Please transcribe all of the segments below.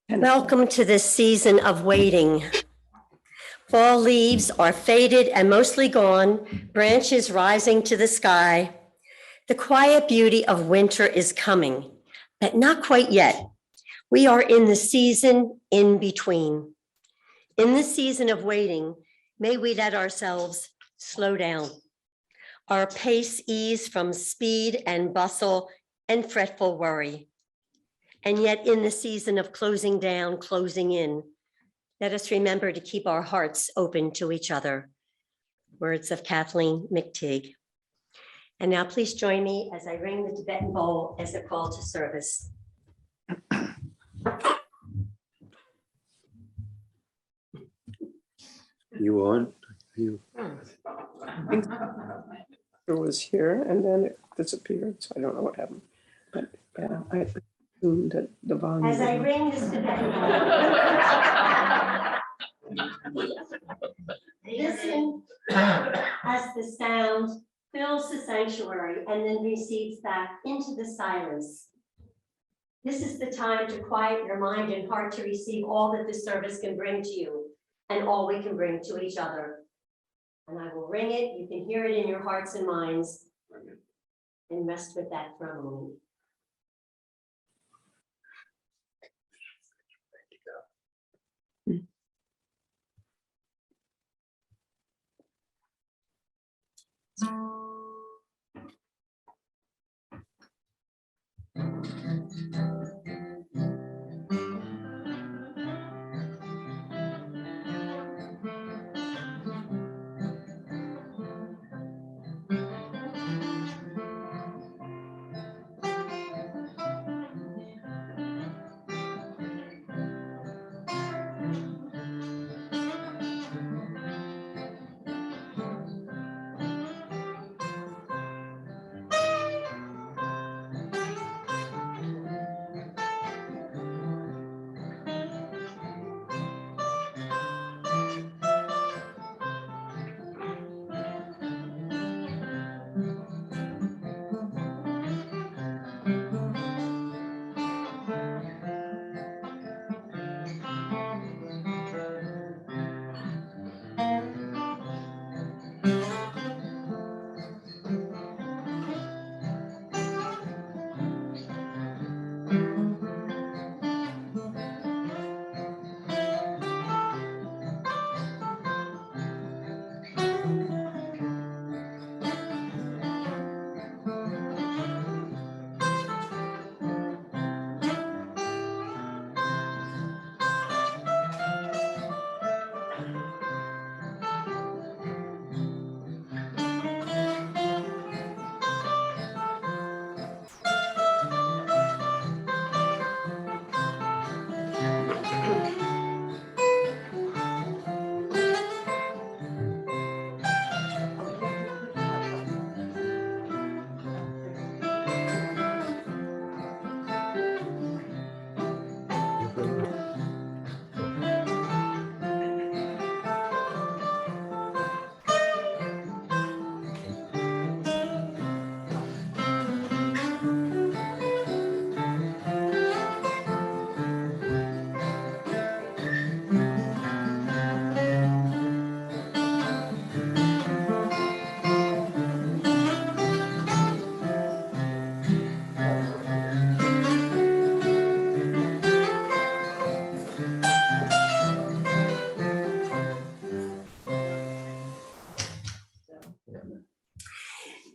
Welcome to this season of waiting. Fall leaves are faded and mostly gone, branches rising to the sky. The quiet beauty of winter is coming, but not quite yet. We are in the season in between. In the season of waiting, may we let ourselves slow down. Our pace ease from speed and bustle and fretful worry. And yet in the season of closing down, closing in, let us remember to keep our hearts open to each other. Words of Kathleen McTighe. And now please join me as I ring the Tibetan bowl as a call to service. You on? You. It was here and then it disappeared, so I don't know what happened. But yeah, I assumed that the volume. As I ring this Tibetan bowl, listen as the sound fills the sanctuary and then recedes back into the silence. This is the time to quiet your mind and heart to receive all that this service can bring to you and all we can bring to each other. And I will ring it. You can hear it in your hearts and minds and rest with that for a moment.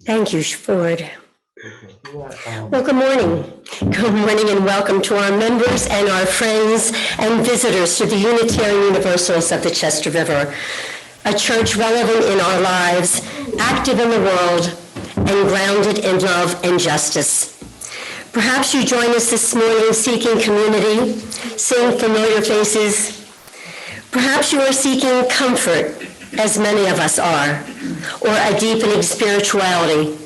Thank you, Ford. Well, good morning. Good morning and welcome to our members and our friends and visitors to the Unitarian Universalists of the Chester River, a church relevant in our lives, active in the world, and grounded in love and justice. Perhaps you join us this morning seeking community, seeing familiar faces. Perhaps you are seeking comfort, as many of us are, or a deepening spirituality.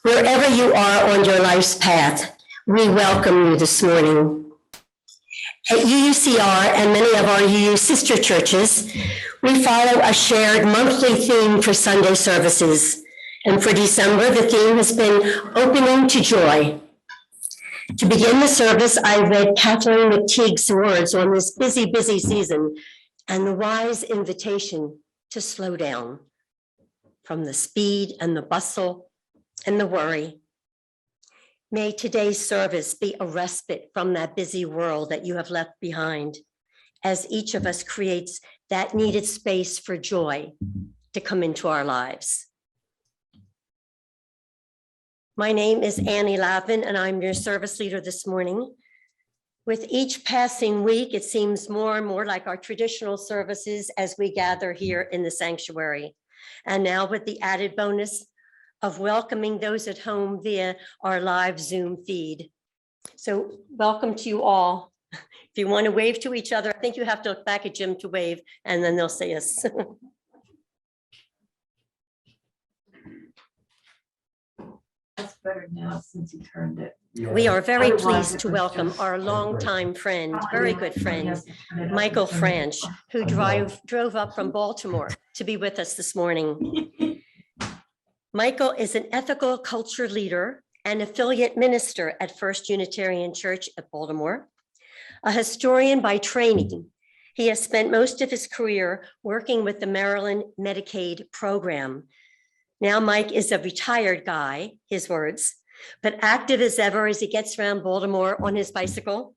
Wherever you are on your life's path, we welcome you this morning. At UUCR and many of our UU sister churches, We follow a shared monthly theme for Sunday services. And for December, the theme has been Opening to Joy. To begin the service, I read Kathleen McTeague's words on this busy, busy season and the wise invitation to slow down from the speed and the bustle and the worry. May today's service be a respite from that busy world that you have left behind, as each of us creates that needed space for joy to come into our lives. My name is Annie Lavin, and I'm your service leader this morning. With each passing week, it seems more and more like our traditional services as we gather here in the sanctuary. And now with the added bonus of welcoming those at home via our live Zoom feed. So welcome to you all. If you want to wave to each other, I think you have to look back at Jim to wave, and then they'll say yes. That's better now since you turned it. We are very pleased to welcome our longtime friend, very good friend, Michael Franch, who drove up from Baltimore to be with us this morning. Michael is an ethical culture leader and affiliate minister at First Unitarian Church at Baltimore. A historian by training, he has spent most of his career working with the Maryland Medicaid program. Now Mike is a retired guy, his words, but active as ever as he gets around Baltimore on his bicycle.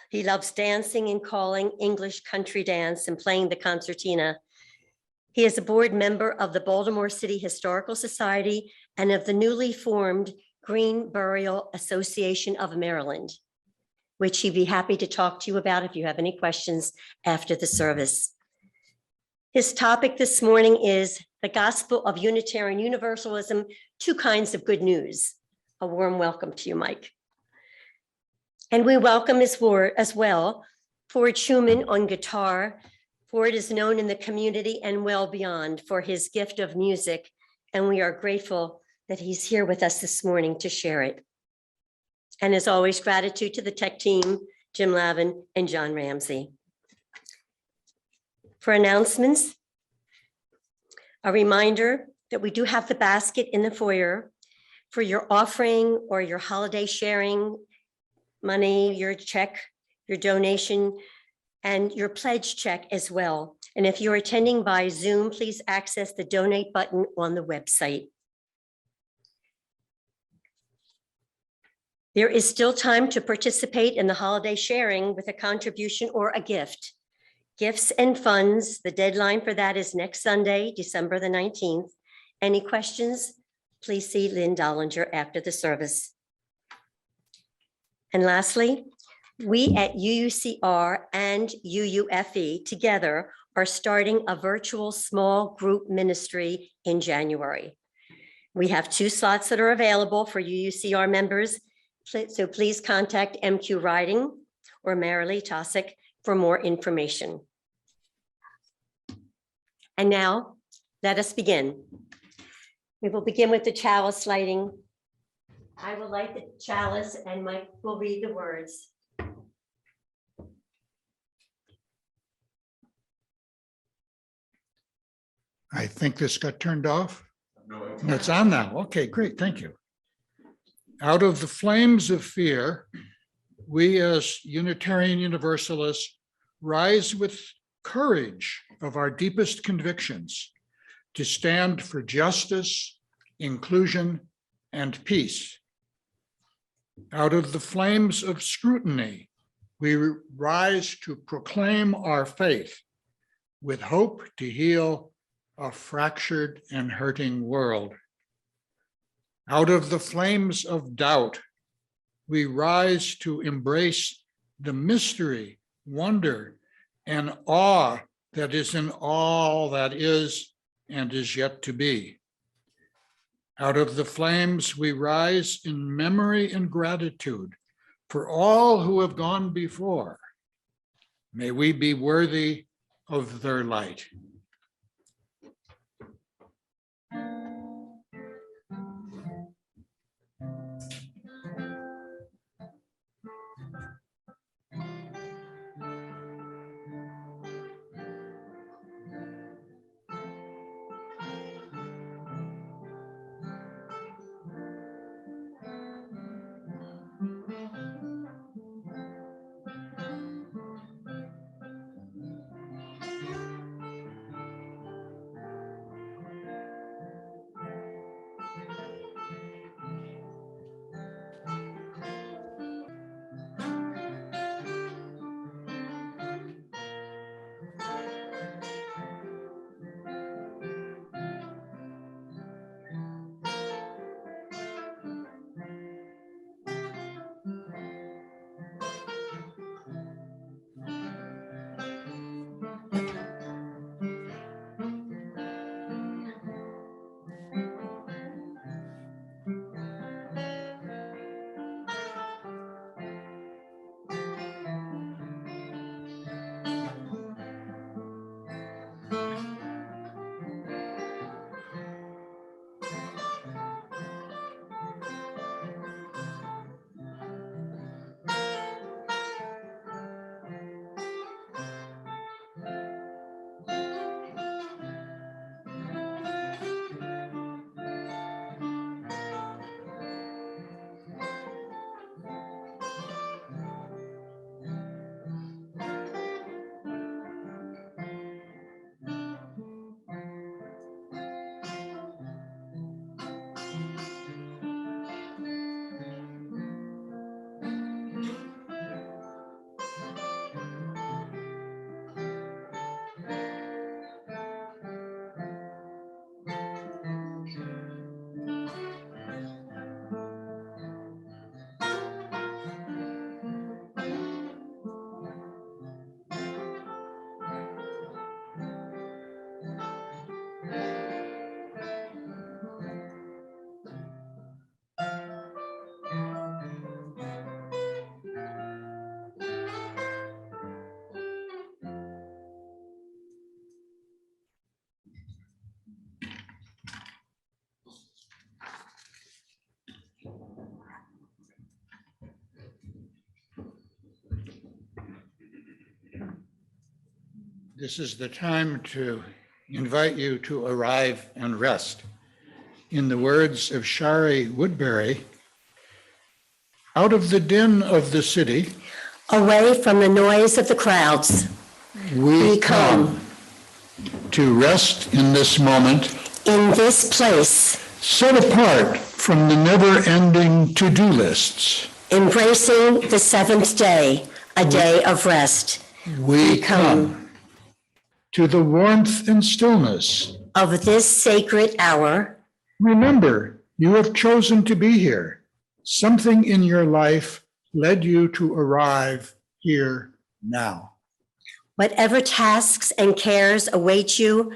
He loves dancing and calling English country dance and playing the concertina. He is a board member of the Baltimore City Historical Society and of the newly formed Green Burial Association of Maryland, which he'd be happy to talk to you about if you have any questions after the service. His topic this morning is the Gospel of Unitarian Universalism, two kinds of good news. A warm welcome to you, Mike. And we welcome as well Ford Schumann on guitar. Ford is known in the community and well beyond for his gift of music, and we are grateful that he's here with us this morning to share it. And as always, gratitude to the tech team, Jim Lavin and John Ramsey. For announcements, a reminder that we do have the basket in the foyer for your offering or your holiday sharing money, your check, your donation, and your pledge check as well. And if you're attending by Zoom, please access the donate button on the website. There is still time to participate in the holiday sharing with a contribution or a gift. Gifts and funds, the deadline for that is next Sunday, December the 19th. Any questions? Please see Lynn Dollinger after the service. And lastly, we at UUCR and UUFE together are starting a virtual small group ministry in January. We have 2 slots that are available for UUCR members, so please contact MQ Riding or Marilee Tosick for more information. And now, let us begin. We will begin with the chalice lighting. I will light the chalice and Mike will read the words. I think this got turned off. No, it's on now. Okay, great. Thank you. Out of the flames of fear, we as Unitarian Universalists rise with courage of our deepest convictions to stand for justice, inclusion, and peace. Out of the flames of scrutiny, we rise to proclaim our faith with hope to heal a fractured and hurting world. Out of the flames of doubt, we rise to embrace the mystery, wonder, and awe that is in all that is and is yet to be. Out of the flames, we rise in memory and gratitude for all who have gone before. May we be worthy of their light. This is the time to invite you to arrive and rest. In the words of Shari Woodbury, out of the din of the city, Away from the noise of the crowds, we come to rest in this moment, in this place, set apart from the never-ending to-do lists. embracing the seventh day, a day of rest. We come to the warmth and stillness. Of this sacred hour, Remember, you have chosen to be here. Something in your life led you to arrive here now. whatever tasks and cares await you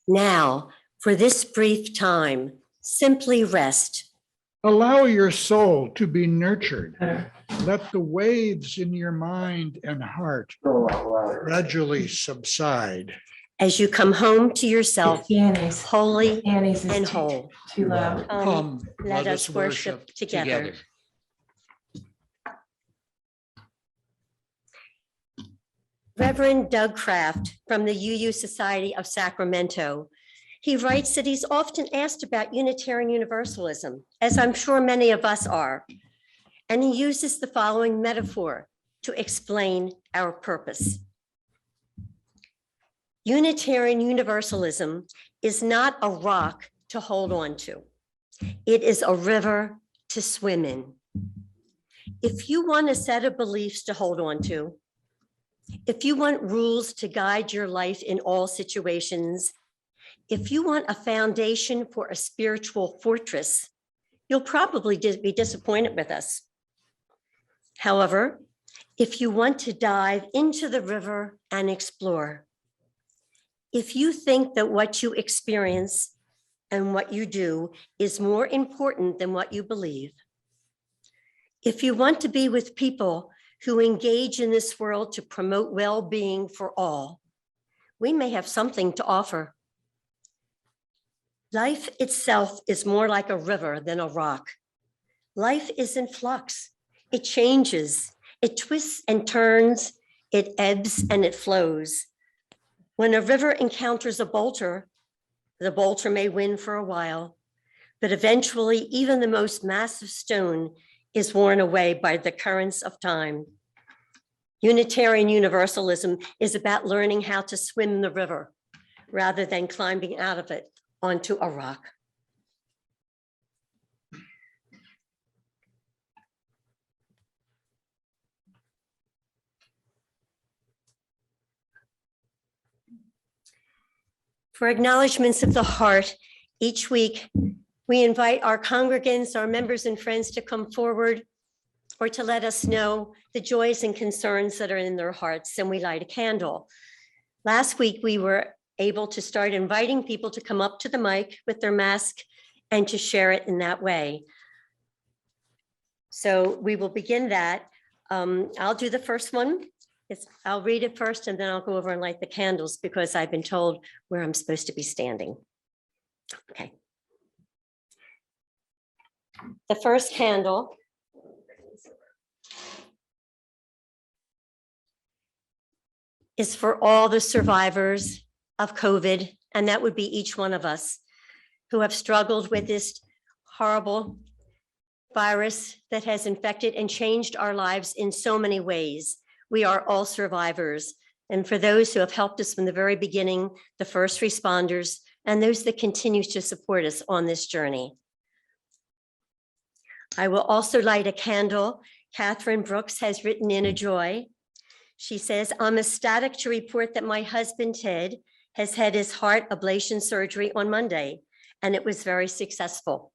now, for this brief time, simply rest. Allow your soul to be nurtured. Let the waves in your mind and heart gradually subside. As you come home to yourself, Annie's. holy Annie's is and too- whole. Too loud. Come, let us worship together. Reverend Doug Kraft from the UU Society of Sacramento. He writes that he's often asked about Unitarian Universalism, as I'm sure many of us are. And he uses the following metaphor to explain our purpose. Unitarian Universalism is not a rock to hold on to. It is a river to swim in. If you want a set of beliefs to hold on to, if you want rules to guide your life in all situations, if you want a foundation for a spiritual fortress, you'll probably be disappointed with us. However, if you want to dive into the river and explore, if you think that what you experience and what you do is more important than what you believe, if you want to be with people who engage in this world to promote well-being for all, we may have something to offer. Life itself is more like a river than a rock. Life is in flux. It changes, it twists and turns, it ebbs and it flows. When a river encounters a boulder, the boulder may win for a while, but eventually even the most massive stone is worn away by the currents of time. Unitarian Universalism is about learning how to swim the river rather than climbing out of it onto a rock. For acknowledgements of the heart, each week, we invite our congregants, our members and friends to come forward or to let us know the joys and concerns that are in their hearts, and we light a candle. Last week, we were able to start inviting people to come up to the mic with their mask and to share it in that way. So we will begin that. I'll do the first one. I'll read it first and then I'll go over and light the candles because I've been told where I'm supposed to be standing. Okay. The first candle is for all the survivors of COVID, and that would be each one of us who have struggled with this horrible virus that has infected and changed our lives in so many ways. We are all survivors. And for those who have helped us from the very beginning, the first responders, and those that continue to support us on this journey. I will also light a candle. Catherine Brooks has written in a joy. She says, I'm ecstatic to report that my husband, Ted, has had his heart ablation surgery on Monday, and it was very successful.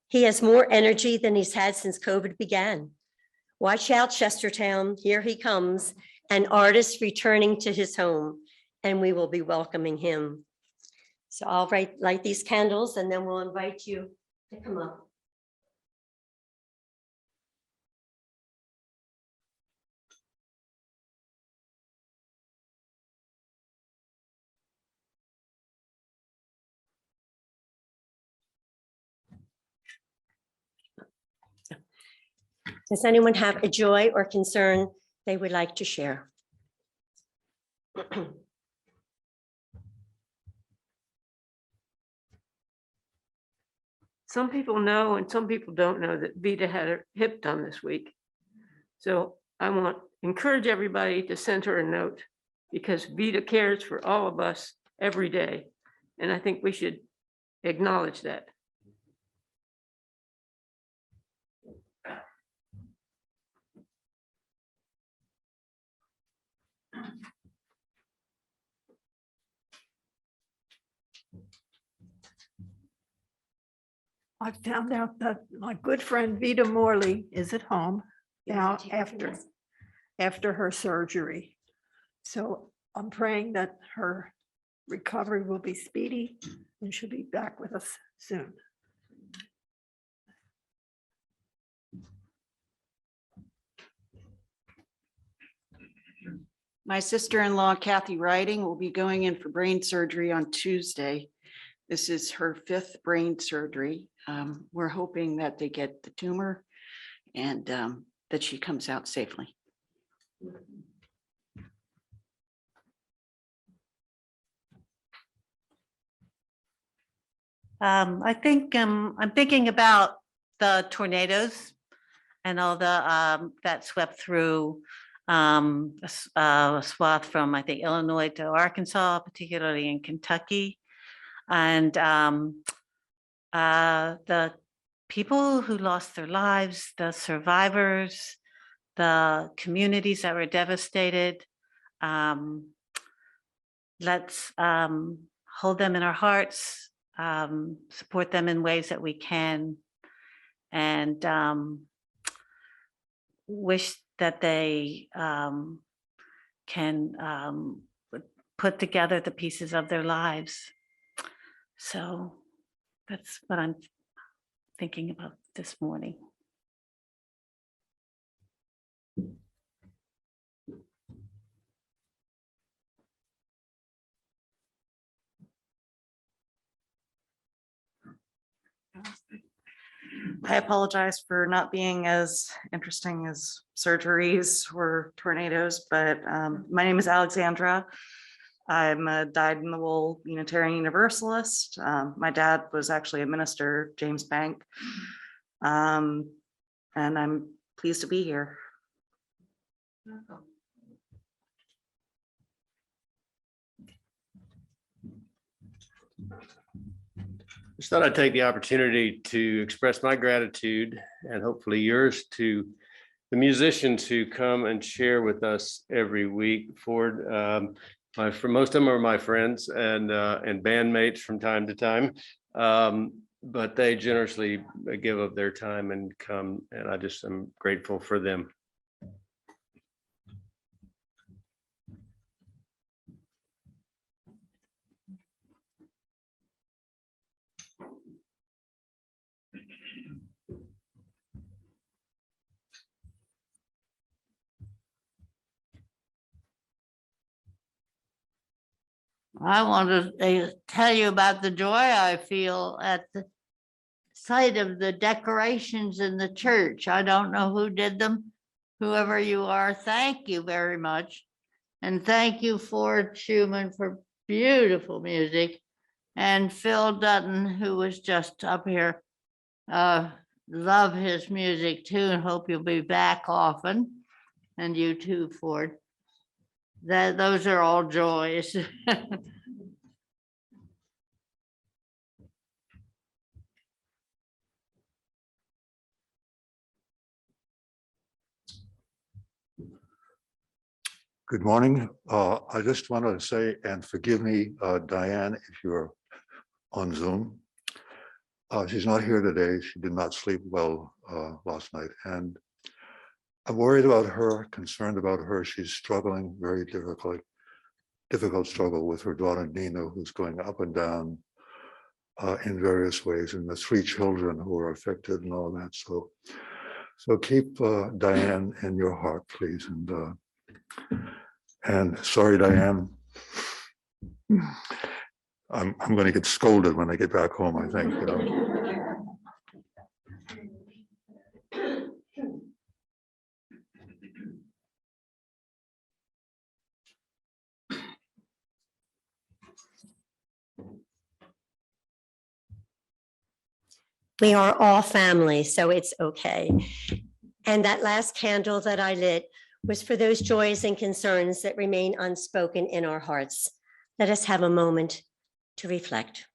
He has more energy than he's had since COVID began. Watch out, Chestertown, here he comes, an artist returning to his home, and we will be welcoming him. So I'll light these candles and then we'll invite you to come up. Does anyone have a joy or concern they would like to share? some people know and some people don't know that Vita had her hip done this week. So I want encourage everybody to send her a note because Vita cares for all of us every day. And I think we should acknowledge that. I found out that my good friend Vita Morley is at home now after her surgery. So I'm praying that her recovery will be speedy and she'll be back with us soon. My sister-in-law, Kathy Riding, will be going in for brain surgery on Tuesday. This is her 5th brain surgery. We're hoping that they get the tumor and that she comes out safely. I think I'm thinking about the tornadoes and all the that swept through a swath from, I think, Illinois to Arkansas, particularly in Kentucky. And the people who lost their lives, the survivors, the communities that were devastated. Let's hold them in our hearts, support them in ways that we can, and wish that they can put together the pieces of their lives. So that's what I'm thinking about this morning. I apologize for not being as interesting as surgeries or tornadoes, but my name is Alexandra. I'm a dyed-in-the-wool Unitarian Universalist. My dad was actually a minister, James Bank, and I'm pleased to be here. Just thought I'd take the opportunity to express my gratitude and hopefully yours to the musicians who come and share with us every week. Ford, for most of them are my friends and bandmates from time to time, but they generously give of their time and come, and I just am grateful for them. I want to tell you about the joy I feel at the sight of the decorations in the church. I don't know who did them. Whoever you are, thank you very much. And thank you, Ford Schumann, for beautiful music. And Phil Dutton, who was just up here. Love his music too, and hope you'll be back often. And you too, Ford. Those are all joys. Good morning. I just wanted to say, and forgive me, Diane, if you're on Zoom. She's not here today. She did not sleep well last night. And I'm worried about her, concerned about her. She's struggling very difficult struggle with her daughter, Nina, who's going up and down in various ways, and the 3 children who are affected and all that. So keep Diane in your heart, please. And sorry, Diane, I'm going to get scolded when I get back home, I think. You know. We are all family, so it's okay. And that last candle that I lit was for those joys and concerns that remain unspoken in our hearts. Let us have a moment to reflect.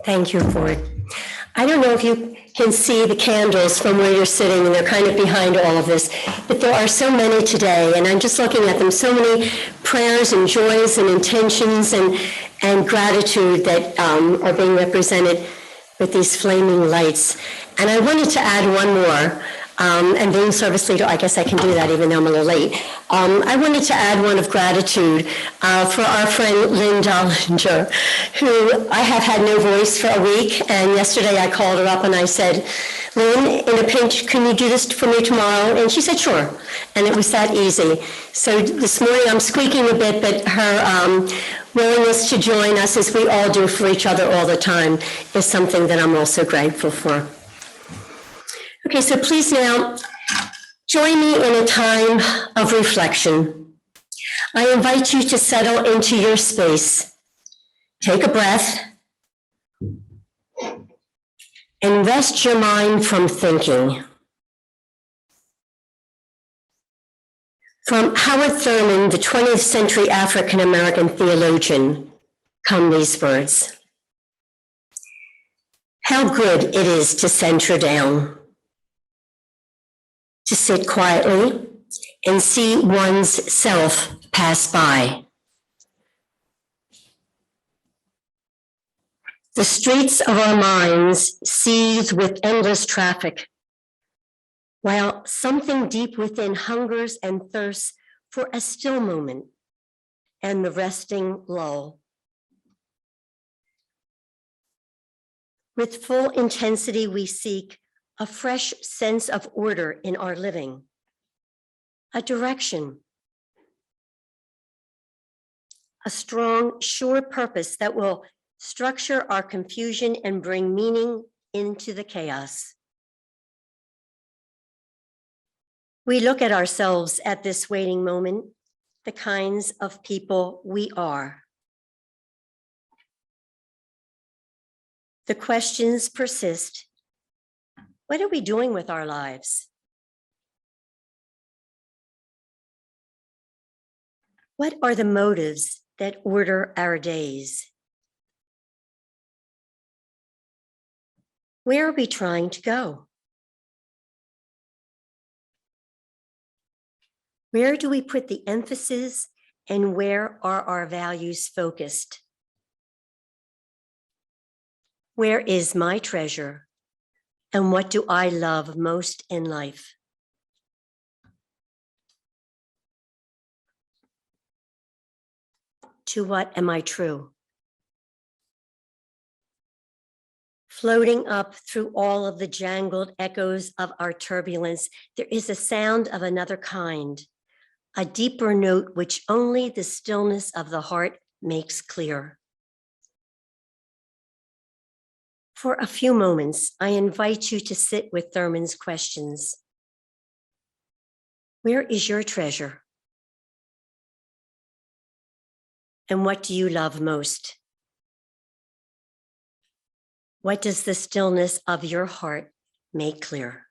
Thank you, Ford. I don't know if you can see the candles from where you're sitting, and they're kind of behind all of this, but there are so many today, and I'm just looking at them, so many prayers and joys and intentions and gratitude that are being represented with these flaming lights. And I wanted to add one more, and being service leader, I guess I can do that even though I'm a little late. I wanted to add one of gratitude for our friend Lynn Dollinger, who I have had no voice for a week, and yesterday I called her up and I said, Lynn, in a pinch, can you do this for me tomorrow? And she said, sure, and it was that easy. So this morning I'm squeaking a bit, but her willingness to join us, as we all do for each other all the time, is something that I'm also grateful for. Okay, so please now join me in a time of reflection. I invite you to settle into your space. Take a breath and rest your mind from thinking. From Howard Thurman, the 20th century African-American theologian, come these words. How good it is to center down, to sit quietly and see one's self pass by. The streets of our minds seethe with endless traffic, while something deep within hungers and thirsts for a still moment and the resting lull. With full intensity, we seek a fresh sense of order in our living, a direction, a strong, sure purpose that will structure our confusion and bring meaning into the chaos. We look at ourselves at this waiting moment, the kinds of people we are. The questions persist. What are we doing with our lives? What are the motives that order our days? Where are we trying to go? Where do we put the emphasis and where are our values focused? Where is my treasure and what do I love most in life? To what am I true? Floating up through all of the jangled echoes of our turbulence, there is a sound of another kind, a deeper note which only the stillness of the heart makes clear. For a few moments, I invite you to sit with Thurman's questions. Where is your treasure? And what do you love most? What does the stillness of your heart make clear?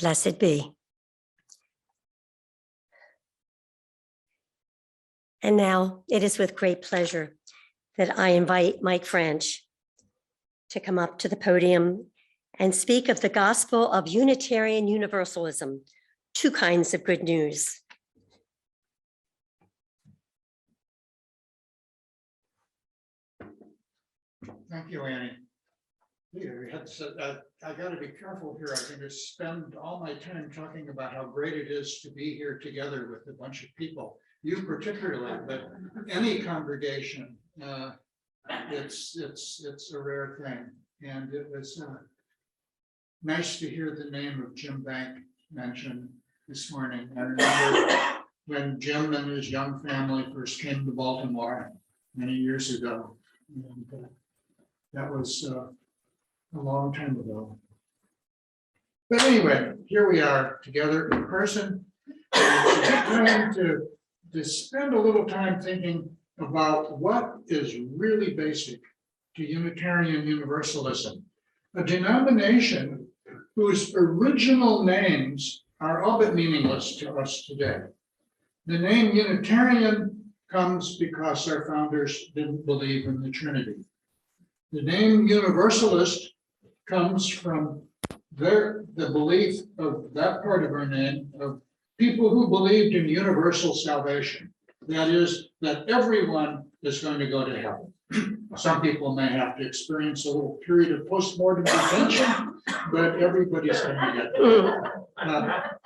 Blessed be. And now it is with great pleasure that I invite Mike Franch to come up to the podium and speak of the gospel of Unitarian Universalism, two kinds of good news. Thank you, Annie. I got to be careful here. I'm going to spend all my time talking about how great it is to be here together with a bunch of people. You particularly, but any congregation, it's a rare thing. And it was nice to hear the name of Jim Bank mentioned this morning. I remember when Jim and his young family first came to Baltimore many years ago. And, that was a long time ago. But anyway, here we are together in person. It's a good time to spend a little time thinking about what is really basic to Unitarian Universalism, a denomination whose original names are all but meaningless to us today. The name Unitarian comes because our founders didn't believe in the Trinity. The name Universalist comes from the belief of that part of our name of people who believed in universal salvation. That is, that everyone is going to go to heaven. Some people may have to experience a little period of postmortem detention, but everybody's going to get there.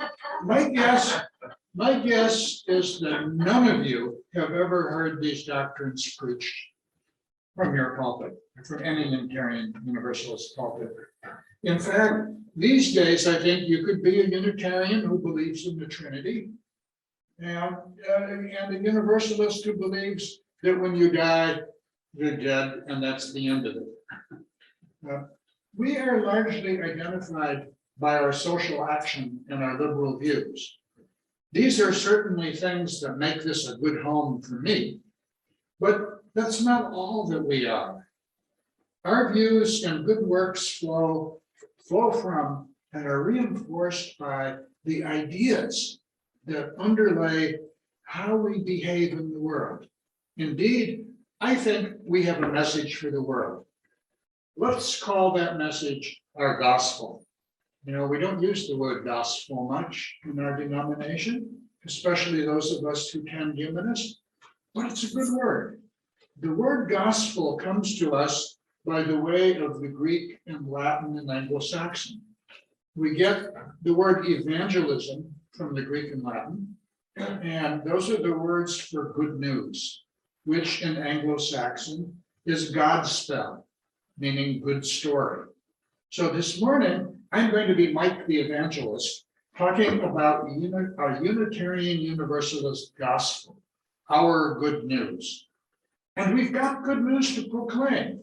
My guess is that none of you have ever heard these doctrines preached from your pulpit, from any Unitarian Universalist pulpit. In fact, these days, I think you could be a Unitarian who believes in the Trinity. And a Universalist who believes that when you die, you're dead, and that's the end of it. We are largely identified by our social action and our liberal views. These are certainly things that make this a good home for me, but that's not all that we are. Our views and good works flow from and are reinforced by the ideas that underlay how we behave in the world. Indeed, I think we have a message for the world. Let's call that message our gospel. You know, we don't use the word gospel much in our denomination, especially those of us who tend humanist, but it's a good word. The word gospel comes to us by the way of the Greek and Latin and Anglo-Saxon. We get the word evangelism from the Greek and Latin, and those are the words for good news, which in Anglo-Saxon is Godspell, meaning good story. So this morning, I'm going to be Mike the Evangelist, talking about our Unitarian Universalist gospel, our good news. And we've got good news to proclaim.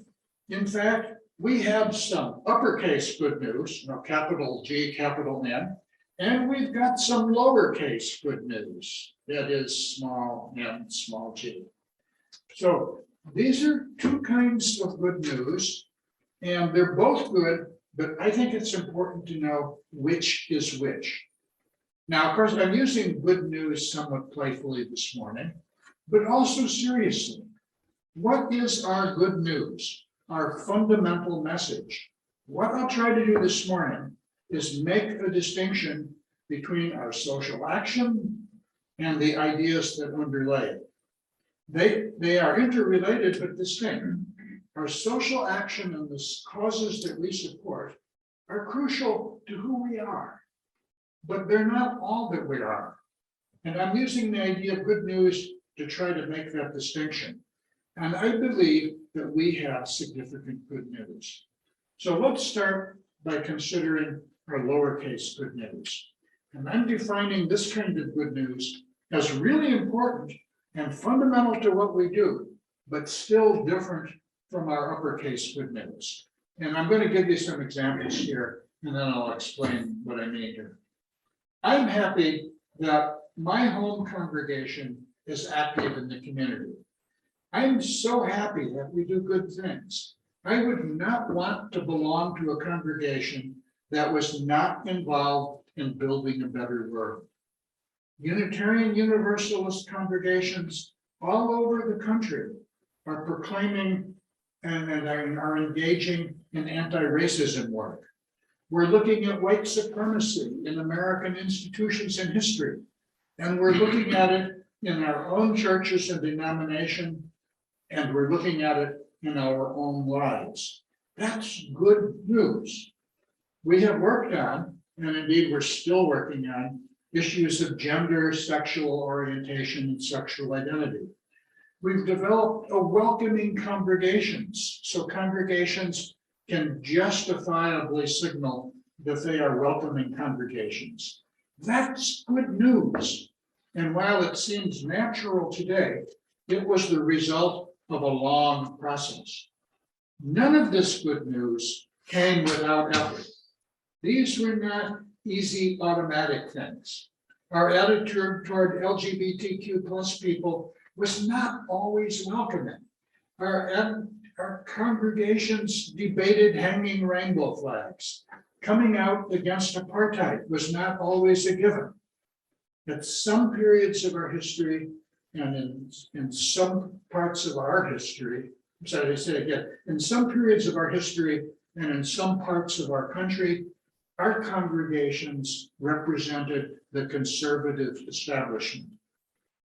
In fact, we have some uppercase good news, capital G, capital N, and we've got some lowercase good news, that is small n, small g. So these are two kinds of good news, and they're both good, but I think it's important to know which is which. Now, of course, I'm using good news somewhat playfully this morning, but also seriously. What is our good news? Our fundamental message? What I'll try to do this morning is make a distinction between our social action and the ideas that underlay it. They are interrelated but distinct. Our social action and the causes that we support are crucial to who we are, but they're not all that we are. And I'm using the idea of good news to try to make that distinction. And I believe that we have significant good news. So let's start by considering our lowercase good news. And I'm defining this kind of good news as really important and fundamental to what we do, but still different from our uppercase good news. And I'm going to give you some examples here, and then I'll explain what I mean here. I'm happy that my home congregation is active in the community. I'm so happy that we do good things. I would not want to belong to a congregation that was not involved in building a better world. Unitarian Universalist congregations all over the country are proclaiming and are engaging in anti-racism work. We're looking at white supremacy in American institutions and history, and we're looking at it in our own churches and denomination, and we're looking at it in our own lives. That's good news. We have worked on, and indeed we're still working on, issues of gender, sexual orientation, and sexual identity. We've developed a welcoming congregations, so congregations can justifiably signal that they are welcoming congregations. That's good news. And while it seems natural today, it was the result of a long process. None of this good news came without effort. These were not easy automatic things. Our attitude toward LGBTQ plus people was not always welcoming. Our congregations debated hanging rainbow flags. Coming out against apartheid was not always a given. At some periods of our history, and in some parts of our history, sorry, I say again, in some periods of our history and in some parts of our country, our congregations represented the conservative establishment.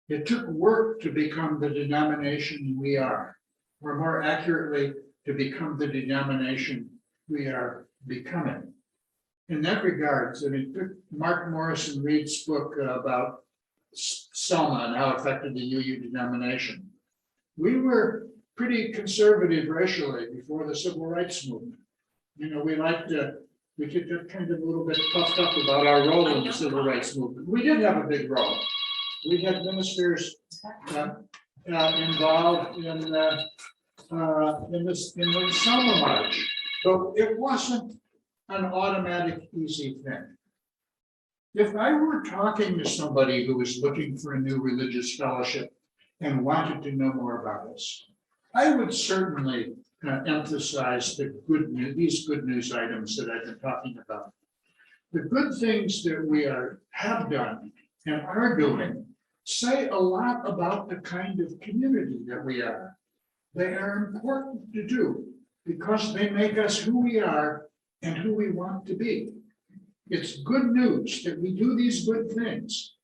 It took work to become the denomination we are, or more accurately, to become the denomination we are becoming. In that regard, I mean, Mark Morrison Reed's book about Selma and how it affected the UU denomination. We were pretty conservative racially before the civil rights movement. You know, we liked we could get kind of a little bit puffed up about our role in the civil rights movement. We did have a big role. We had ministers involved in the summer march, but it wasn't an automatic, easy thing. If I were talking to somebody who was looking for a new religious fellowship and wanted to know more about us, I would certainly emphasize these good news items that I've been talking about. The good things that we have done and are doing say a lot about the kind of community that we are. They are important to do because they make us who we are and who we want to be. It's good news that we do these good things,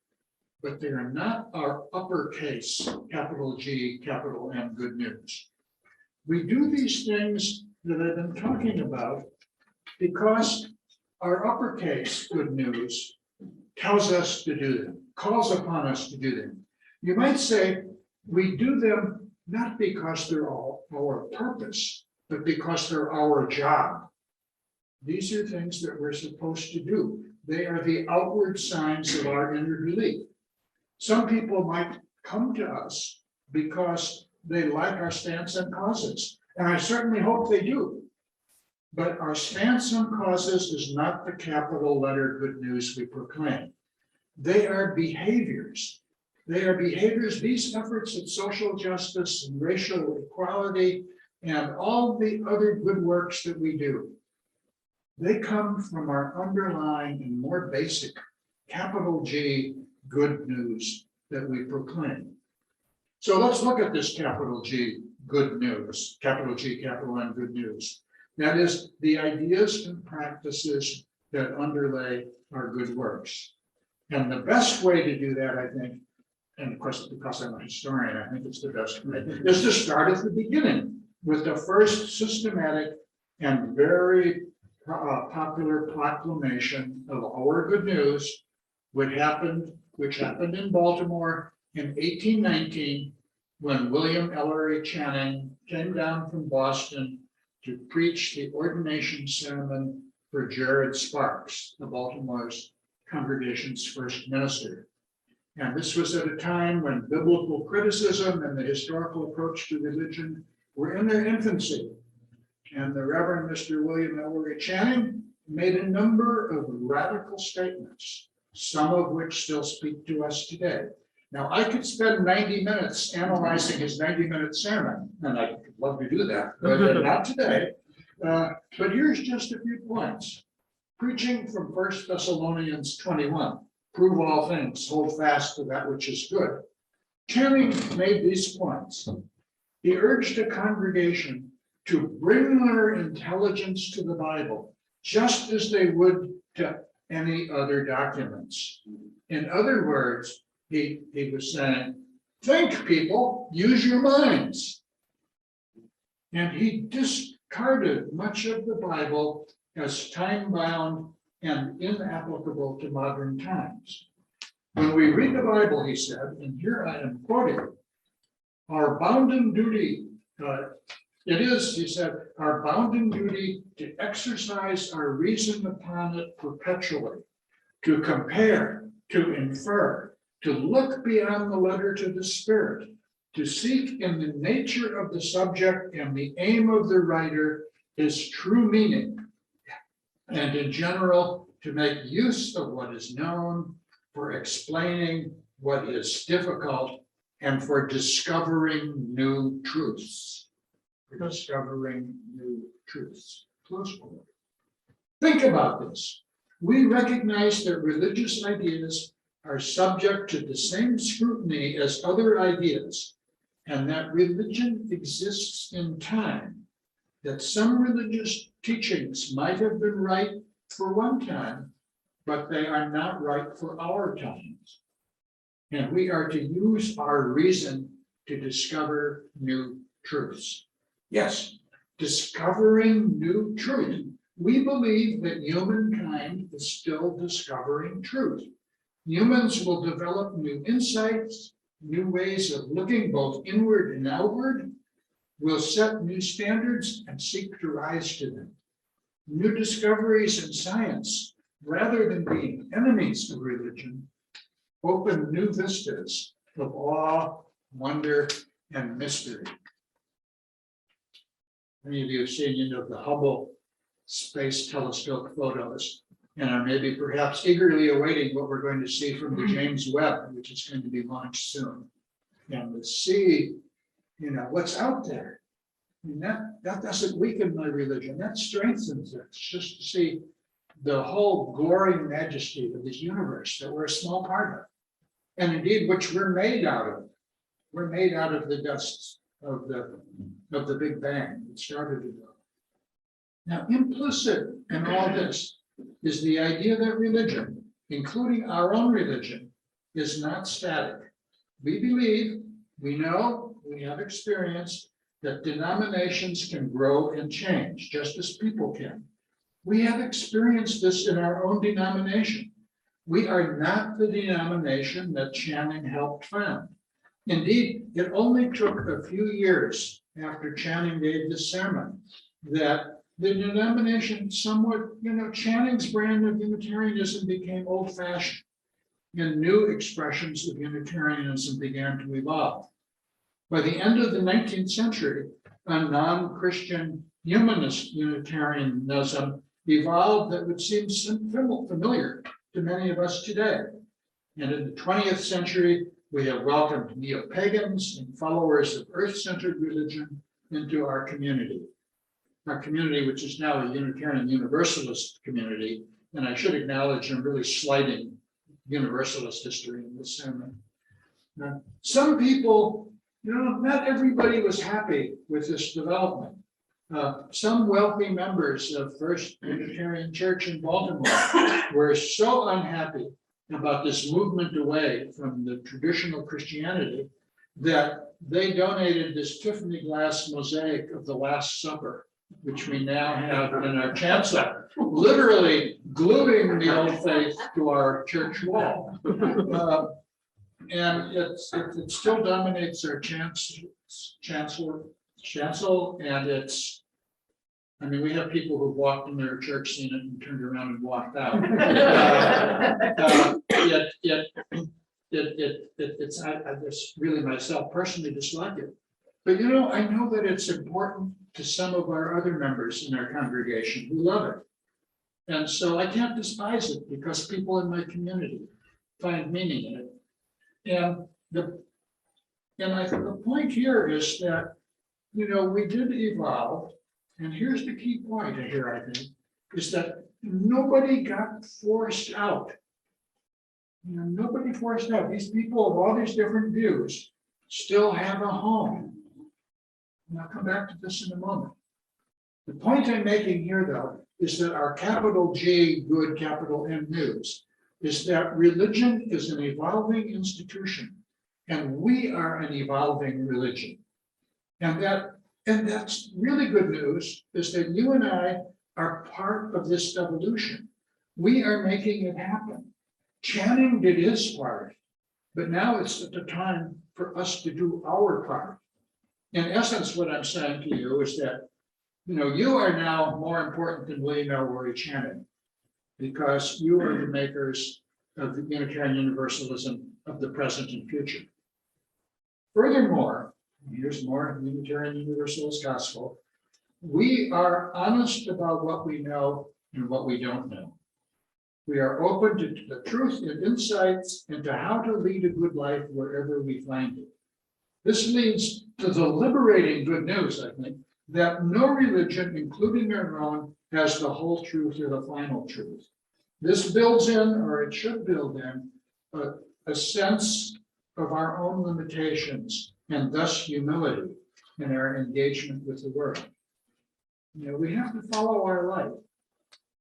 but they are not our uppercase, capital G, capital M, good news. We do these things that I've been talking about because our uppercase good news tells us to do them, calls upon us to do them. You might say we do them not because they're all our purpose, but because they're our job. These are things that we're supposed to do. They are the outward signs of our inner belief. Some people might come to us because they like our stance on causes, and I certainly hope they do. But our stance on causes is not the capital letter good news we proclaim. They are behaviors. They are behaviors, these efforts at social justice and racial equality and all the other good works that we do. They come from our underlying and more basic capital G good news that we proclaim. So let's look at this capital G good news, capital G, capital N good news. That is the ideas and practices that underlay our good works. And the best way to do that, I think, and of course, because I'm a historian, I think it's the best way, is to start at the beginning with the first systematic and very popular proclamation of our good news, which happened in Baltimore in 1819, when William Ellery Channing came down from Boston to preach the ordination sermon for Jared Sparks, the Baltimore's congregation's first minister. And this was at a time when biblical criticism and the historical approach to religion were in their infancy. And the Reverend Mr. William Ellery Channing made a number of radical statements, some of which still speak to us today. Now, I could spend 90 minutes analyzing his 90-minute sermon, and I'd love to do that, but not today. But here's just a few points. Preaching from 1 Thessalonians 21, prove all things, hold fast to that which is good. Channing made these points. He urged the congregation to bring their intelligence to the Bible, just as they would to any other documents. In other words, he was saying, think, people, use your minds. And he discarded much of the Bible as time-bound and inapplicable to modern times. When we read the Bible, he said, and here I am quoting, our bounden duty, it is, he said, our bounden duty to exercise our reason upon it perpetually, to compare, to infer, to look beyond the letter to the spirit, to seek in the nature of the subject and the aim of the writer his true meaning, and in general, to make use of what is known for explaining what is difficult and for discovering new truths. Discovering new truths. Close quote. Think about this. We recognize that religious ideas are subject to the same scrutiny as other ideas, and that religion exists in time, that some religious teachings might have been right for one time, but they are not right for our times. And we are to use our reason to discover new truths. Yes, discovering new truth. We believe that humankind is still discovering truth. Humans will develop new insights, new ways of looking both inward and outward, will set new standards and seek to rise to them. New discoveries in science, rather than being enemies of religion, open new vistas of awe, wonder, and mystery. Many of you have seen, the Hubble Space Telescope photos, and are maybe perhaps eagerly awaiting what we're going to see from the James Webb, which is going to be launched soon. And to see, what's out there. I mean, that doesn't weaken my religion, that strengthens it. It's just to see the whole glory and majesty of this universe that we're a small part of. And indeed, which we're made out of. We're made out of the dust of the Big Bang that started it all. Now, implicit in all this is the idea that religion, including our own religion, is not static. We believe, we know, we have experienced that denominations can grow and change, just as people can. We have experienced this in our own denomination. We are not the denomination that Channing helped found. Indeed, it only took a few years after Channing gave this sermon that the denomination somewhat, Channing's brand of Unitarianism became old-fashioned, and new expressions of Unitarianism began to evolve. By the end of the 19th century, a non-Christian humanist Unitarianism evolved that would seem familiar to many of us today. And in the 20th century, we have welcomed neo-pagans and followers of earth-centered religion into our community, which is now a Unitarian Universalist community. And I should acknowledge I'm really slighting Universalist history in this sermon. Now, some people, not everybody was happy with this development. Some wealthy members of First Unitarian Church in Baltimore were so unhappy about this movement away from the traditional Christianity that they donated this Tiffany glass mosaic of the Last Supper, which we now have in our chancel, literally gluing the old faith to our church wall. And it still dominates our chancel, and we have people who walked in their church, seen it, and turned around and walked out. I just really myself personally dislike it. But I know that it's important to some of our other members in our congregation who love it. And so I can't despise it because people in my community find meaning in it. And I think the point here is that, we did evolve. And here's the key point here, I think, is that nobody got forced out. Nobody forced out. These people of all these different views still have a home. And I'll come back to this in a moment. The point I'm making here, though, is that our capital G, good, capital N news, is that religion is an evolving institution, and we are an evolving religion. And that's really good news, is that you and I are part of this evolution. We are making it happen. Channing did his part, but now it's the time for us to do our part. In essence, what I'm saying to you is that, you are now more important than William Elroy Channing, because you are the makers of the Unitarian Universalism of the present and future. Furthermore, here's more Unitarian Universalist gospel. We are honest about what we know and what we don't know. We are open to the truth and insights into how to lead a good life wherever we find it. This leads to the liberating good news, I think, that no religion, including our own, has the whole truth or the final truth. This builds in, or it should build in, a sense of our own limitations and thus humility in our engagement with the world. We have to follow our light,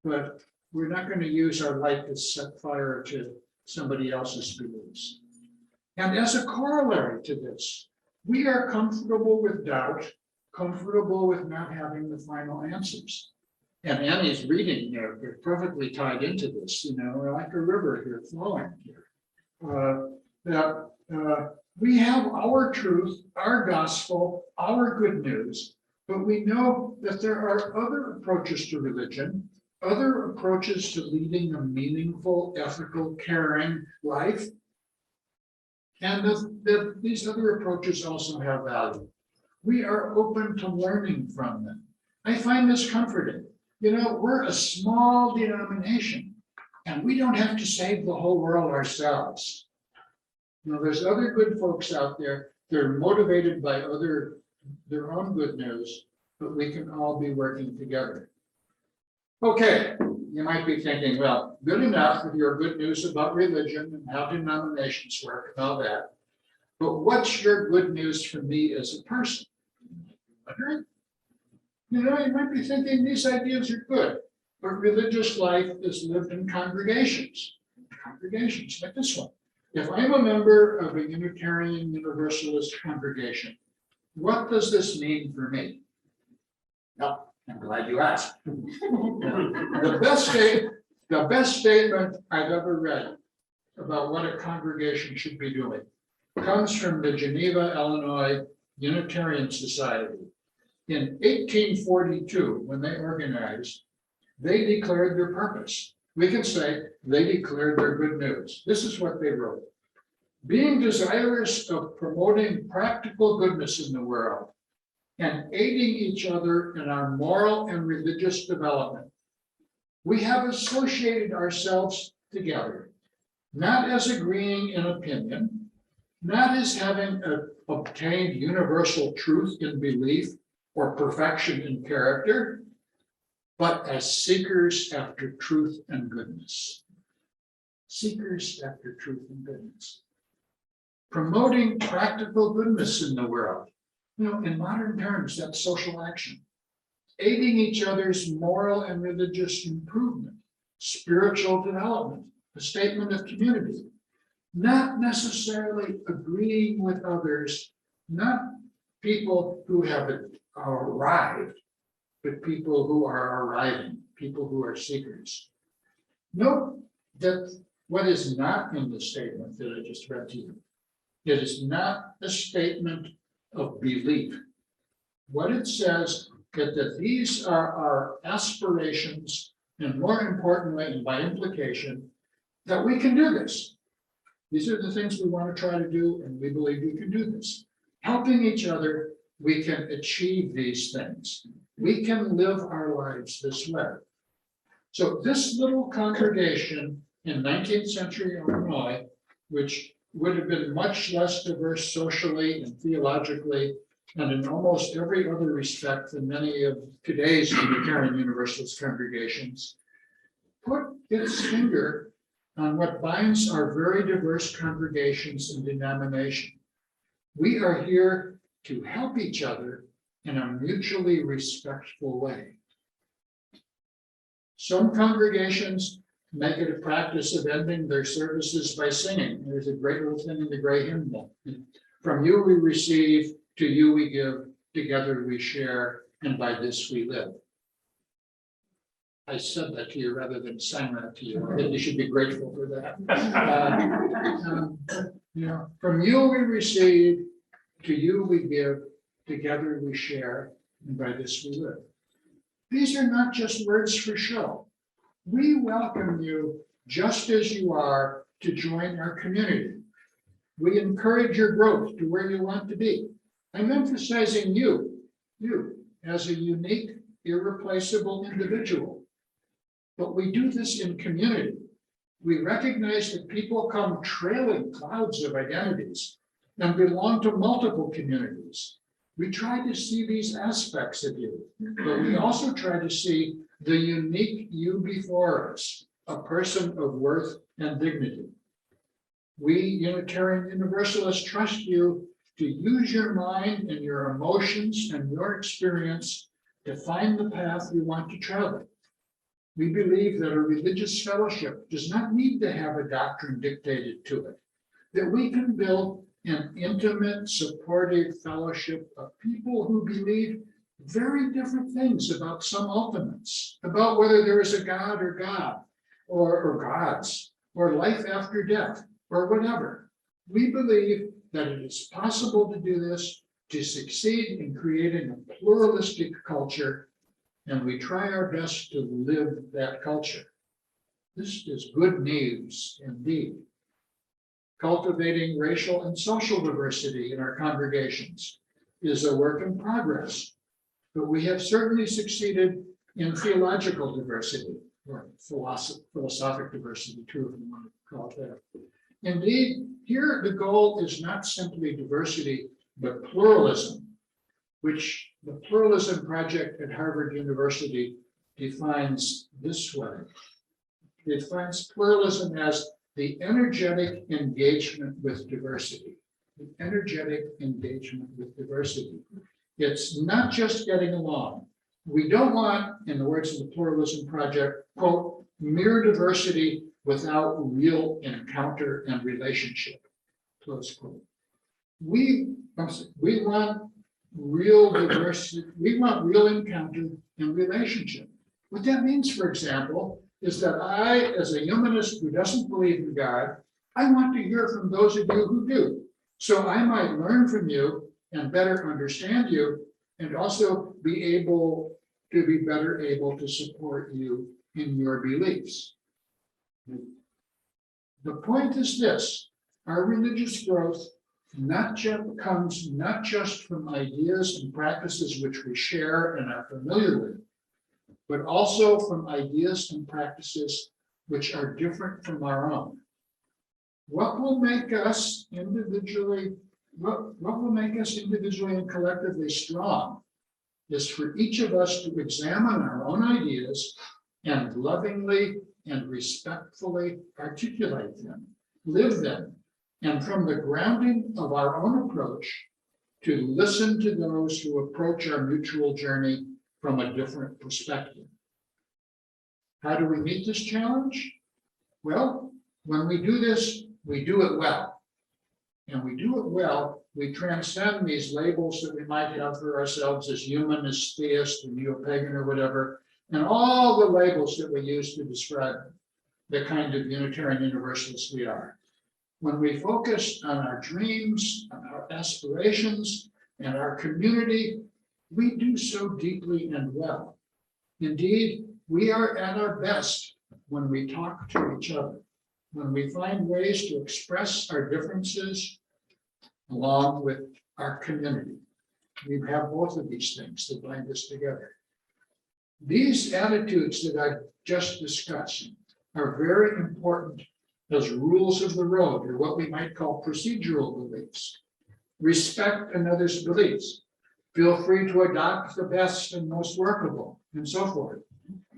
but we're not going to use our light to set fire to somebody else's beliefs. And as a corollary to this, we are comfortable with doubt, comfortable with not having the final answers. And Annie's reading there, they're perfectly tied into this, we're like a river here flowing here. We have our truth, our gospel, our good news, but we know that there are other approaches to religion, other approaches to leading a meaningful, ethical, caring life. And that these other approaches also have value. We are open to learning from them. I find this comforting. You know, we're a small denomination and we don't have to save the whole world ourselves. You know, there's other good folks out there. They're motivated by their own good news, but we can all be working together. Okay, you might be thinking, well, good enough with your good news about religion and how denominations work and all that. But what's your good news for me as a person? Wondering? You know, you might be thinking these ideas are good, but religious life is lived in congregations like this one. If I'm a member of a Unitarian Universalist congregation, what does this mean for me? Well, I'm glad you asked. The best statement I've ever read about what a congregation should be doing comes from the Geneva, Illinois Unitarian Society. In 1842, when they organized, they declared their purpose. We can say they declared their good news. This is what they wrote. Being desirous of promoting practical goodness in the world and aiding each other in our moral and religious development, we have associated ourselves together, not as agreeing in opinion, not as having obtained universal truth in belief or perfection in character, but as seekers after truth and goodness. Seekers after truth and goodness. Promoting practical goodness in the world. You know, in modern terms, that's social action. Aiding each other's moral and religious improvement, spiritual development, a statement of community. Not necessarily agreeing with others, not people who have arrived, but people who are arriving, people who are seekers. Note that what is not in the statement that I just read to you, it is not a statement of belief. What it says is that these are our aspirations, and more importantly, and by implication, that we can do this. These are the things we want to try to do, and we believe we can do this. Helping each other, we can achieve these things. We can live our lives this way. So this little congregation in 19th century Illinois, which would have been much less diverse socially and theologically, and in almost every other respect than many of today's Unitarian Universalist congregations, put its finger on what binds our very diverse congregations and denomination. We are here to help each other in a mutually respectful way. Some congregations make it a practice of ending their services by singing. There's a great little thing in the gray hymnal. From you we receive, to you we give, together we share, and by this we live. I said that to you rather than sang that to you. I think you should be grateful for that. From you we receive, to you we give, together we share, and by this we live. These are not just words for show. We welcome you just as you are to join our community. We encourage your growth to where you want to be. I'm emphasizing you as a unique, irreplaceable individual. But we do this in community. We recognize that people come trailing clouds of identities and belong to multiple communities. We try to see these aspects of you, but we also try to see the unique you before us, a person of worth and dignity. We Unitarian Universalists trust you to use your mind and your emotions and your experience to find the path you want to travel. We believe that a religious fellowship does not need to have a doctrine dictated to it, that we can build an intimate, supportive fellowship of people who believe very different things about some ultimates, about whether there is a God or God, or gods, or life after death, or whatever. We believe that it is possible to do this, to succeed in creating a pluralistic culture and we try our best to live that culture. This is good news indeed. Cultivating racial and social diversity in our congregations is a work in progress, but we have certainly succeeded in theological diversity, or philosophic diversity too, if you want to call it that. Indeed, here the goal is not simply diversity, but pluralism, which the Pluralism Project at Harvard University defines this way. It defines pluralism as the energetic engagement with diversity. The energetic engagement with diversity. It's not just getting along. We don't want, in the words of the Pluralism Project, quote, mere diversity without real encounter and relationship, close quote. We want real diversity, we want real encounter and relationship. What that means, for example, is that I, as a humanist who doesn't believe in God, I want to hear from those of you who do. So I might learn from you and better understand you, and also be better able to support you in your beliefs. The point is this: our religious growth comes not just from ideas and practices which we share and are familiar with, but also from ideas and practices which are different from our own. What will make us individually, what will make us individually and collectively strong is for each of us to examine our own ideas and lovingly and respectfully articulate them, live them, and from the grounding of our own approach, to listen to those who approach our mutual journey from a different perspective. How do we meet this challenge? Well, when we do this, we do it well. And we do it well, we transcend these labels that we might have for ourselves as human, as theist, and neo-pagan, or whatever, and all the labels that we use to describe the kind of Unitarian Universalists we are. When we focus on our dreams, on our aspirations, and our community, we do so deeply and well. Indeed, we are at our best when we talk to each other, when we find ways to express our differences along with our community. We have both of these things that bind us together. These attitudes that I've just discussed are very important as rules of the road, or what we might call procedural beliefs. Respect another's beliefs. Feel free to adopt the best and most workable, and so forth.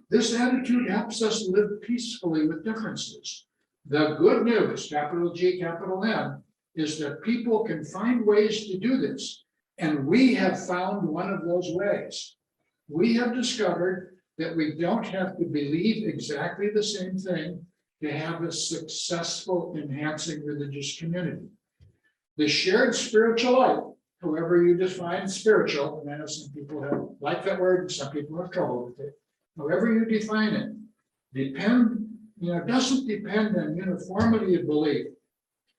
This attitude helps us live peacefully with differences. The good news, capital G, capital N, is that people can find ways to do this. And we have found one of those ways. We have discovered that we don't have to believe exactly the same thing to have a successful, enhancing religious community. The shared spiritual life, however you define spiritual, and I know some people have like that word, and some people have trouble with it. However you define it, doesn't depend on uniformity of belief,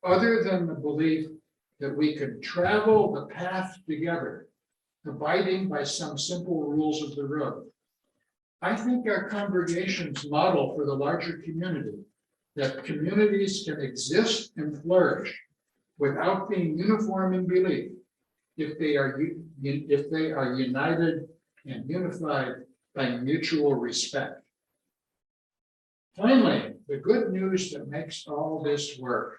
other than the belief that we can travel the path together, abiding by some simple rules of the road. I think our congregations model for the larger community that communities can exist and flourish without being uniform in belief if they are united and unified by mutual respect. Finally, the good news that makes all this work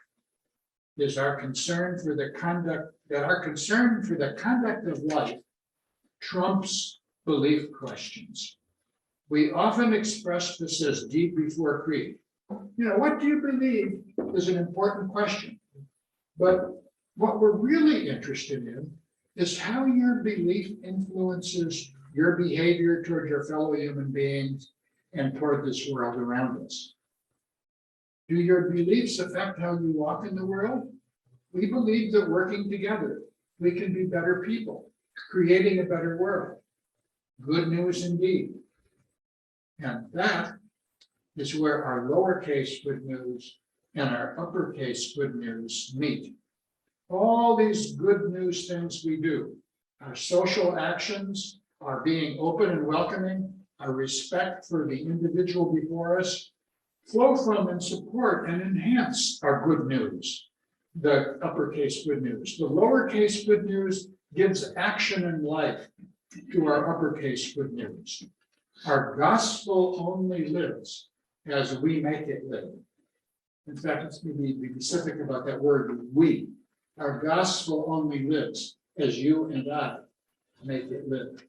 is our concern for the conduct of life trumps belief questions. We often express this as deed before creed. What do you believe is an important question. But what we're really interested in is how your belief influences your behavior toward your fellow human beings and toward this world around us. Do your beliefs affect how you walk in the world? We believe that working together, we can be better people, creating a better world. Good news indeed. And that is where our lowercase good news and our uppercase good news meet. All these good news things we do, our social actions, our being open and welcoming, our respect for the individual before us flow from and support and enhance our good news, the uppercase good news. The lowercase good news gives action and life to our uppercase good news. Our gospel only lives as we make it live. In fact, let's be specific about that word, we. Our gospel only lives as you and I make it live.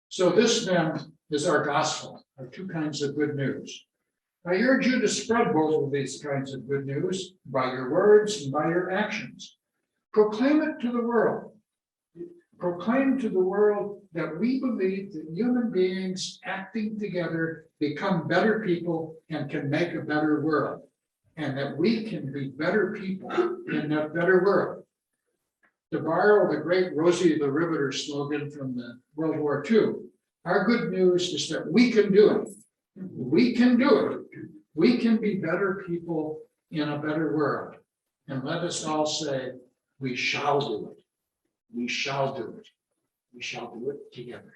So this then is our gospel, our two kinds of good news. I urge you to spread both of these kinds of good news by your words and by your actions. Proclaim it to the world. Proclaim to the world that we believe that human beings acting together become better people and can make a better world, and that we can be better people in that better world. To borrow the great Rosie the Riveter slogan from the World War II, our good news is that we can do it. We can do it. We can be better people in a better world. And let us all say, we shall do it. We shall do it. We shall do it together.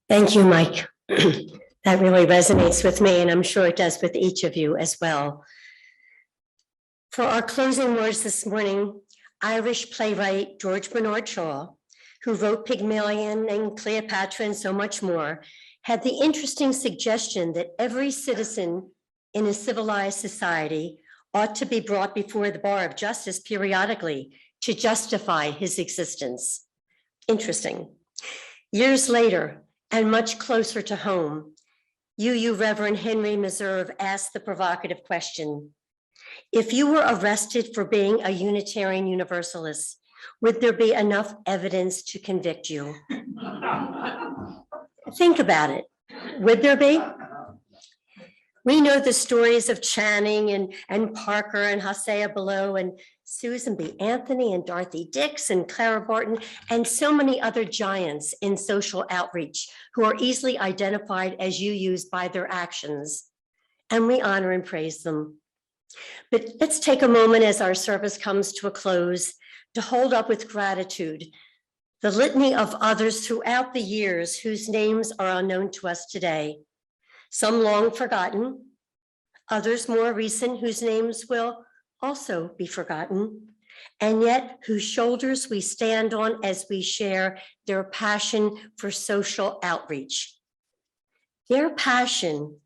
Thank you, Mike. That really resonates with me, and I'm sure it does with each of you as well. For our closing words this morning, Irish playwright George Bernard Shaw, who wrote Pygmalion and Cleopatra and so much more, had the interesting suggestion that every citizen in a civilized society ought to be brought before the bar of justice periodically to justify his existence. Interesting. Years later, and much closer to home, UU Reverend Henry Meserve asked the provocative question: if you were arrested for being a Unitarian Universalist, would there be enough evidence to convict you? Think about it. Would there be? We know the stories of Channing and Parker and Hosea Below and Susan B. Anthony and Dorothy Dix and Clara Barton and so many other giants in social outreach who are easily identified as UUs by their actions. And we honor and praise them. But let's take a moment as our service comes to a close to hold up with gratitude the litany of others throughout the years whose names are unknown to us today. Some long forgotten, others more recent whose names will also be forgotten, and yet whose shoulders we stand on as we share their passion for social outreach. Their passion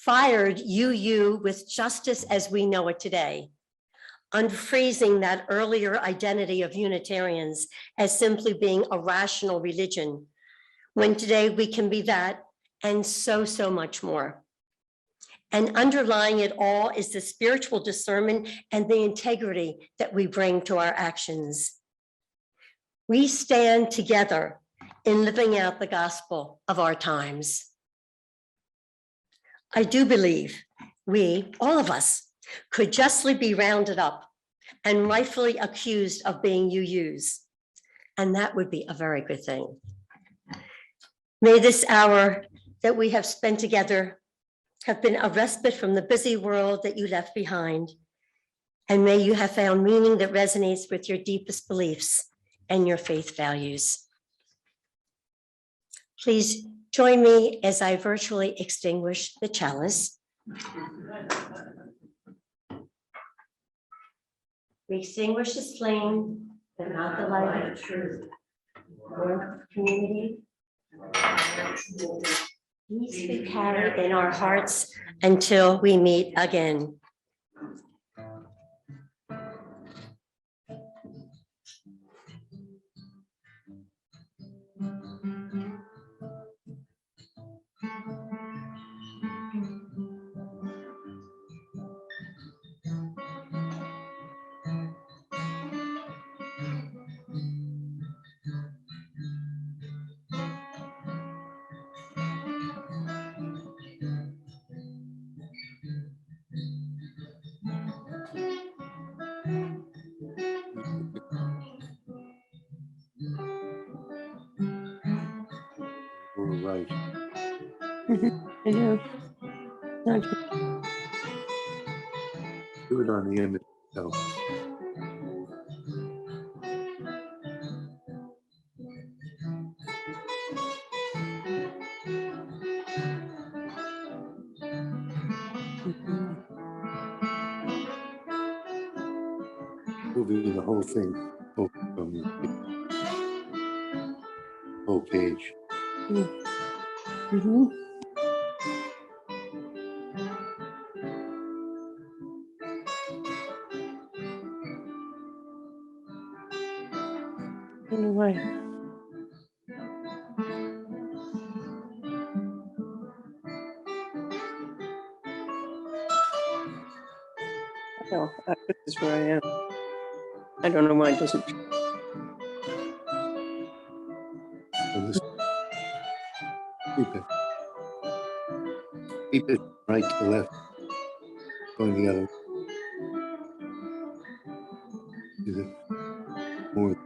fired UU with justice as we know it today, unfreezing that earlier identity of Unitarians as simply being a rational religion, when today we can be that and so much more. And underlying it all is the spiritual discernment and the integrity that we bring to our actions. We stand together in living out the gospel of our times. I do believe we, all of us, could justly be rounded up and rightfully accused of being UUs, and that would be a very good thing. May this hour that we have spent together have been a respite from the busy world that you left behind, and may you have found meaning that resonates with your deepest beliefs and your faith values. Please join me as I virtually extinguish the chalice. We extinguish this flame, but not the light of truth. Our community, peace we carry in our hearts until we meet again. Right. I know. Do it on the image. So. moving the whole thing, whole page. Mhm. Don't know why. Oh, this is where I am. I don't know why it doesn't. And this, keep it right to left, going the other. Is it more?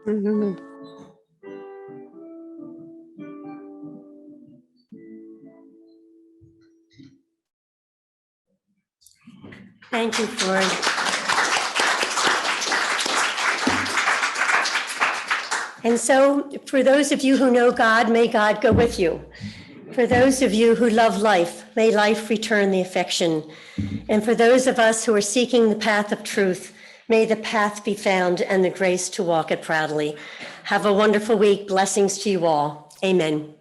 Mhm. Thank you, Ford. And so, for those of you who know God, may God go with you. For those of you who love life, may life return the affection. And for those of us who are seeking the path of truth, may the path be found and the grace to walk it proudly. Have a wonderful week. Blessings to you all. Amen.